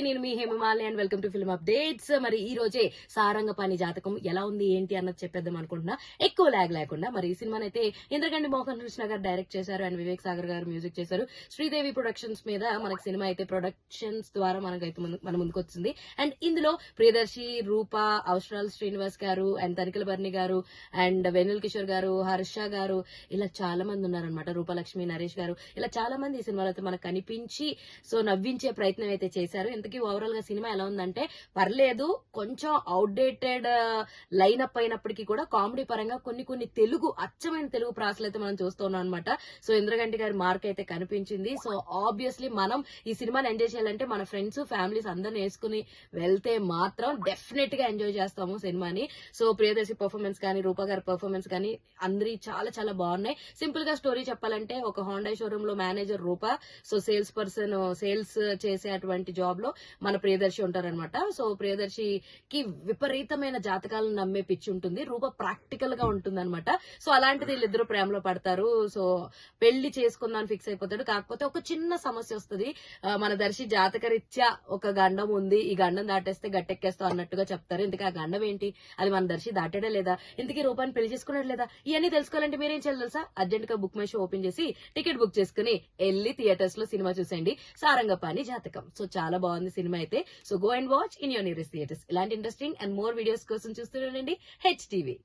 నేను మీ Hemamali and welcome to film updates. మరి ఈ రోజే సారంగపాణి జాతకం ఎలా ఉంది ఏంటి అన్నది చెప్పేద్దాం అనుకుంటున్నా, ఎక్కువ లాగ్ లేకుండా. మరి ఈ సినిమాని అయితే ఇంద్రగంటి మోహన్ కృష్ణ గారు డైరెక్ట్ చేశారు అండ్ వివేక్ సాగర్ గారు మ్యూజిక్ చేశారు. శ్రీదేవి ప్రొడక్షన్స్ మీద మనకి సినిమా అయితే ప్రొడక్షన్స్ ద్వారా మనకైతే మన ముందుకు వచ్చింది. అండ్ ఇందులో ప్రియదర్శి, రూప, అవసరాల్ శ్రీనివాస్ గారు అండ్ తనిఖీల బర్ని గారు అండ్ వెన్నెల కిషోర్ గారు, హర్ష గారు, ఇలా చాలా మంది ఉన్నారనమాట. రూపలక్ష్మి, నరేష్ గారు, ఇలా చాలా మంది ఈ సినిమాలో అయితే మనకు కనిపించి సో నవ్వించే ప్రయత్నం అయితే చేశారు. ఇంతకీ ఓవరాల్ గా సినిమా ఎలా ఉందంటే పర్లేదు, కొంచెం అవుట్డేటెడ్ లైనప్ అయినప్పటికీ కూడా కామెడీ పరంగా కొన్ని తెలుగు అచ్చమైన తెలుగు ప్రాసలు అయితే మనం చూస్తూ ఉన్నాం అనమాట. సో ఇంద్రగంటి గారి మార్క్ అయితే కనిపించింది. సో ఆబ్వియస్లీ మనం ఈ సినిమాని ఎంజాయ్ చేయాలంటే మన ఫ్రెండ్స్, ఫ్యామిలీస్ అందరిని వేసుకుని వెళ్తే మాత్రం డెఫినెట్ గా ఎంజాయ్ చేస్తాము సినిమాని. సో ప్రియదర్శి పర్ఫార్మెన్స్ కానీ, రూపా గారి పర్ఫార్మెన్స్ కానీ అందరి చాలా చాలా బాగున్నాయి. సింపుల్ గా స్టోరీ చెప్పాలంటే ఒక హోండా షోరూమ్ లో మేనేజర్ రూపా, సో సేల్స్ పర్సన్, సేల్స్ చేసేటువంటి జాబ్ లో మన ప్రియదర్శి ఉంటారనమాట. సో ప్రియదర్శికి విపరీతమైన జాతకాలను నమ్మే పిచ్చి ఉంటుంది, రూప ప్రాక్టికల్ గా ఉంటుంది అనమాట. సో అలాంటిది వీళ్ళిద్దరు ప్రేమలో పడతారు. సో పెళ్లి చేసుకుందాం ఫిక్స్ అయిపోతాడు. కాకపోతే ఒక చిన్న సమస్య వస్తుంది. మన దర్శి జాతకరీత్యా ఒక గండం ఉంది, ఈ గండం దాటేస్తే గట్టెక్కేస్తాం అన్నట్టుగా చెప్తారు. ఇంతకీ ఆ గండం ఏంటి, అది మన దర్శి దాటాడా లేదా, ఇంతకీ రూపాన్ని పెళ్లి చేసుకున్నాడు లేదా, ఇవన్నీ తెలుసుకోవాలంటే మీరేం చేయాలి తెలుసా? అర్జెంట్ గా బుక్ మై షో ఓపెన్ చేసి టికెట్ బుక్ చేసుకుని వెళ్ళి థియేటర్స్ లో సినిమా చూసేయండి, సారంగపాణి జాతకం. సో చాలా బాగుంది సినిమా అయితే. So go and watch in your nearest theatres. ఇలాంటి ఇంట్రెస్టింగ్ అండ్ మోర్ వీడియోస్ కోసం చూస్తూనే ఉండండి హెచ్ టీవీ.